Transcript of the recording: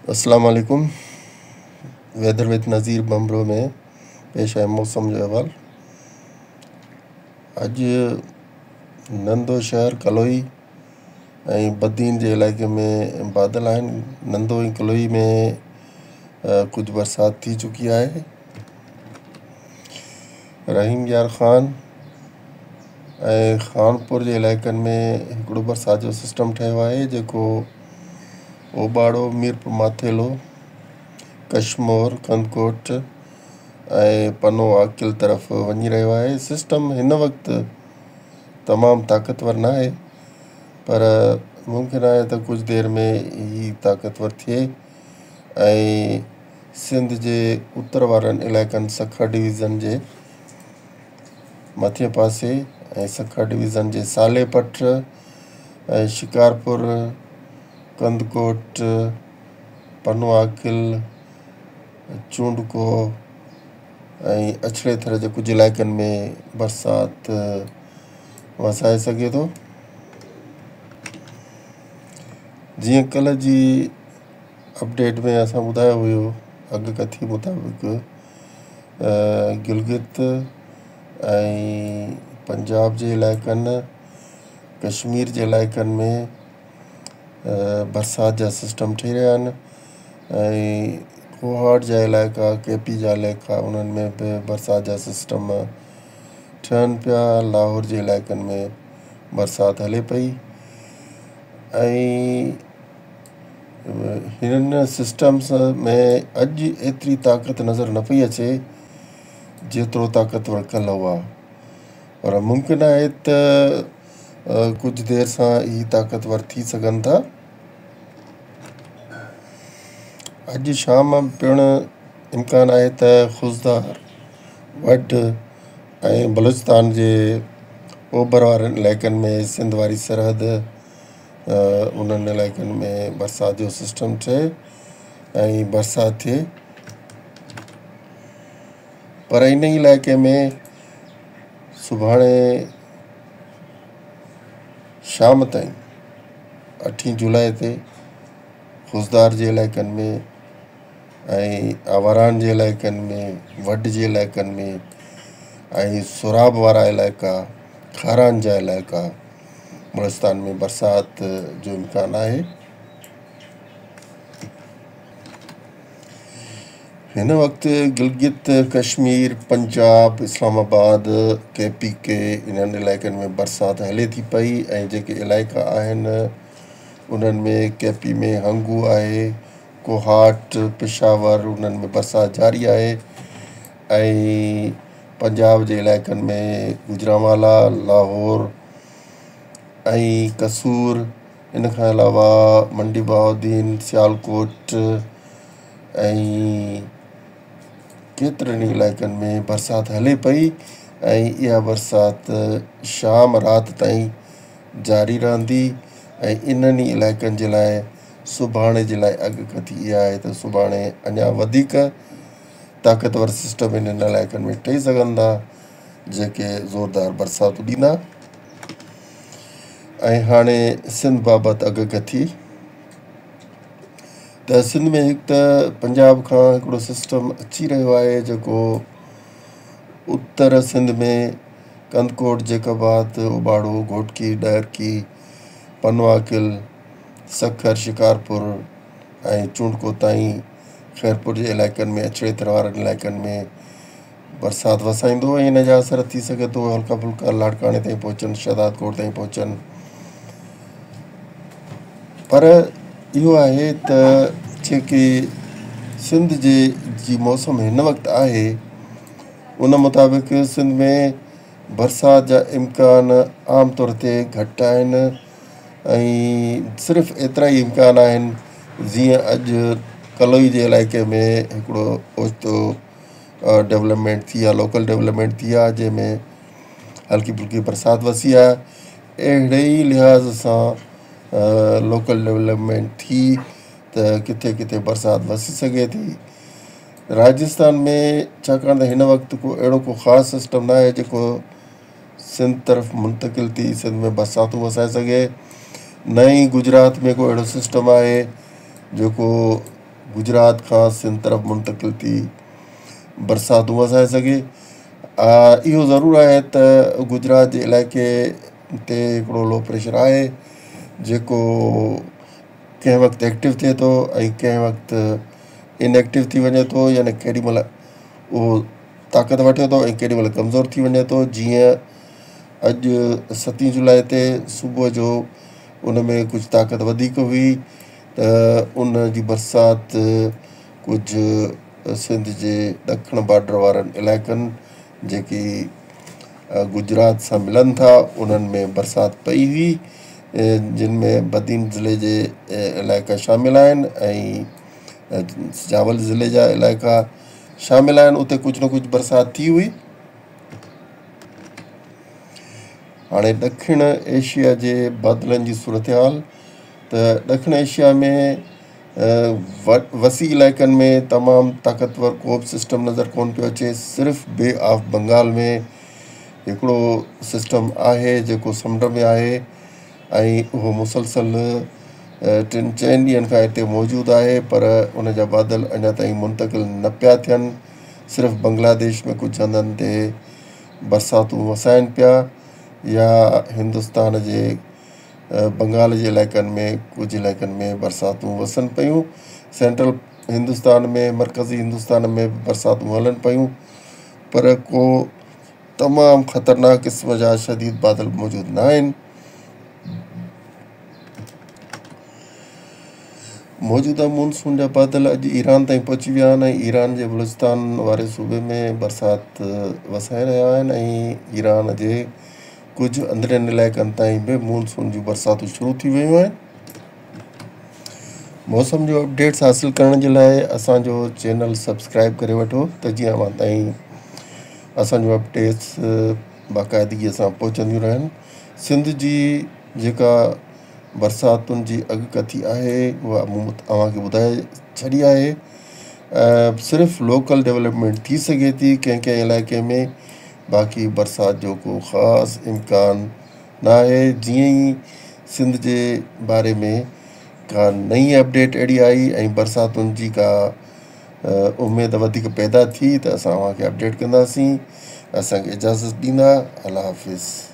अस्सलाम वालेकुम। Weather with नज़ीर बम्बरो में पेश आहे मौसम जो अहवाल। अॼु नंदो शहर कलोई ऐं बदीन जे इलाइक़े में बादल आहिनि। नंदो ऐं कलोई में कुझु बरसाति थी चुकी आहे। रहीम यार ख़ान ऐं ख़ानपुर जे इलाइक़नि में हिकिड़ो बरसाति जो सिस्टम ठहियो आहे जेको ओबाड़ो, मीरपुर माथेलो, कशमोर, कंदकोट ऐं पनो आकिल तरफ़ वञी रहियो आहे। सिस्टम हिन वक़्तु तमामु ताक़तवर न आहे, पर मुमकिन आहे त कुझु देरि में ही ताक़तवर थिए ऐं सिंध जे उत्तर वारनि इलाइक़नि सखा डिवीज़न जे मथे पासे ऐं सखा डिवीज़न जे साले पट ऐं शिकारपुर, कंदकोट, पनो आकिल, चूंडको ऐं अछड़े थर जे कुझु इलाइक़नि में बरसाति वसाए सघे थो। जीअं कल्ह जी अपडेट में असां ॿुधायो हुयो, अॻकथी मुताबिक़ गिलगित ऐं पंजाब जे इलाइक़नि, कश्मीर जे इलाइक़नि में बरसाति जा सिस्टम ठही रहिया आहिनि ऐं कोहाट जा इलाइक़ा, केपी जा इलाइक़ा, उन्हनि में बि बरसाति जा सिस्टम ठहनि पिया। लाहौर जे इलाइक़नि में बरसाति हले पई ऐं हिननि सिस्टम्स में अॼु एतिरी ताक़त नज़र न पई अचे जेतिरो ताक़तवर कल्ह हुआ, पर मुमकिन आहे त कुझु देरि सां ही ताक़तवर थी सघनि था। अॼु शाम पिणु इम्कान आहे त खुज़दार, वढ ऐं बलूचिस्तान जे ओभर वारनि इलाइक़नि में, सिंध वारी सरहद, उन्हनि इलाइक़नि में बरसाति जो सिस्टम ठहे ऐं बरसाति थिए। पर इन ई इलाइक़े में सुभाणे शाम ताईं 8 जुलाई ते खुज़दार जे इलाइक़नि में ऐं आवारान जे इलाइक़नि में, वढ जे इलाइक़नि में ऐं सुराब वारा इलाइक़ा, खारान जा इलाइक़ा, बलूचिस्तान में बरसाति जो इम्कान आहे। हिन वक़्तु गिलगित, कश्मीर, पंजाब, इस्लामाबाद, KPK इन्हनि इलाइक़नि में बरसाति हले थी पई ऐं जेके इलाइक़ा आहिनि उन्हनि में KP में हंगू आहे, कोहाट, पेशावर, उन्हनि में बरसाति जारी आहे ऐं पंजाब जे इलाइक़नि में गुजरांवाला, लाहौर ऐं कसूर, इन खां अलावा मंडी बहाउद्दीन, सियालकोट ऐं केतिरनि इलाइक़नि में बरसाति हले पई ऐं इहा बरसाति शाम राति ताईं जारी रहंदी ऐं इन्हनि ई इलाइक़नि जे लाइ सुभाणे जे लाइ अॻकथी इहा आहे त सुभाणे अञा वधीक ताक़तवर सिस्टम इन्हनि इलाइक़नि में ठही सघंदा जेके ज़ोरदार बरसाति ॾींदा। ऐं हाणे सिंध बाबति अॻकथी त सिंध में हिकु त पंजाब खां हिकिड़ो सिस्टम अची रहियो आहे जेको उत्तर सिंध में कंदकोट, जेकाबाद, ओबाड़ो, घोटकी, ॾहरकी, पनो आकिल, सखर, शिकारपुर ऐं चूंडको ताईं ख़ैरपुर जे इलाइक़नि में, अछड़े थर वारनि इलाइक़नि में बरसाति वसाईंदो ऐं हिन जा असर थी सघे थो हल्का फुल्का लाड़काणे ताईं पहुचनि, शहदाद कोट ताईं पहुचनि। पर इहो आहे त जेके सिंध जी मौसम हिन वक़्तु आहे उन मुताबिक़ सिंध में बरसाति जा इम्कान आम तौर ते घटि आहिनि ऐं सिर्फ़ु एतिरा ई इम्कान आहिनि जीअं अॼु कलोई जे इलाइक़े में हिकिड़ो ओचितो डेवलपमेंट थी आहे, लोकल डेवलपमेंट थी आहे जंहिंमें हल्की फुल्की बरसाति वसी आहे। अहिड़े ई लिहाज़ सां लोकल डेवलपमेंट थी त किथे किथे बरसाति वसी सघे थी। राजस्थान में छाकाणि त हिन वक़्तु अहिड़ो को ख़ासि सिस्टम न आहे जेको सिंध तरफ़ मुंतक़िल थी सिंध में बरसातूं वसाए सघे, न ई गुजरात में को अहिड़ो सिस्टम आहे जेको गुजरात खां सिंध तरफ़ मुंतक़िल थी बरसातूं वसाए सघे। इहो ज़रूरु आहे त गुजरात जे इलाइक़े ते हिकिड़ो लो प्रेशर आहे जेको कंहिं वक़्तु एक्टिव थिए थो ऐं कंहिं वक़्तु इनएक्टिव थी वञे थो, यानी केॾी महिल उहो ताक़त वठे थो ऐं केॾी महिल कमज़ोर थी वञे थो। जीअं अॼु 7 जुलाई ते सुबुह जो उन में कुझु ताक़त वधीक हुई त उन जी बरसाति कुझु सिंध जे ॾखण बॉर्डर वारनि इलाइक़नि जेकी गुजरात सां मिलनि था उन्हनि में बरसाति पई हुई, जिन में बदीन ज़िले जे इलाइक़ा शामिल आहिनि ऐं जावल ज़िले जा इलाइक़ा शामिल आहिनि। उते कुझु न कुझु बरसाति थी हुई। हाणे ॾखिण एशिया जे बादलनि जी सूरत हाल त ॾखिण एशिया में वसी इलाइक़नि में तमामु ताक़तवर को बि सिस्टम नज़र कोन पियो अचे। सिर्फ़ु बे ऑफ बंगाल में हिकिड़ो सिस्टम आहे जेको समुंड में आहे ऐं उहो मुसलसल 3-4 ॾींहंनि खां हिते मौजूदु आहे, पर उन जा बादल अञा ताईं मुंतक़िल न पिया थियनि। सिर्फ़ु बांग्लादेश में कुझु हंधनि ते बरसातूं वसाइनि पिया या हिंदुस्तान जे बंगाल जे इलाइक़नि में कुझु इलाइक़नि में बरसातूं वसनि पियूं। सेंट्रल हिंदुस्तान में, मरकज़ी हिंदुस्तान में बरसातूं हलनि पियूं, पर को तमामु ख़तरनाक क़िस्म जा शदीद बादल मौजूदु न आहिनि। मौजूदा मानसून जा बादल अॼु ईरान ताईं पहुची विया आहिनि ऐं ईरान जे बलूचिस्तान वारे सूबे में बरसाति वसाए रहिया आहिनि ऐं ईरान जे कुझु अंदरियनि इलाइक़नि ताईं बि मानसून जूं बरसातूं शुरू थी वियूं आहिनि। मौसम जो अपडेट्स हासिलु करण जे लाइ असांजो चैनल सब्सक्राइब करे वठो त जीअं अवां ताईं असांजो अपडेट्स बाक़ाइदगीअ सां पहुचंदियूं रहनि। सिंध जी जेका बरसातुनि जी अॻकथी आहे उहा मूं तव्हांखे ॿुधाए छॾी आहे। सिर्फ़ु लोकल डेवलपमेंट थी सघे थी कंहिं कंहिं इलाइक़े में, बाक़ी बरसाति जो को ख़ासि इम्कान न आहे। जीअं ई सिंध जे बारे में का नई अपडेट अहिड़ी आई ऐं बरसातुनि जी का उमेद वधीक पैदा थी त असां तव्हांखे अपडेट कंदासीं। असांखे इजाज़त ॾींदा। अल्लाह हाफ़िज़।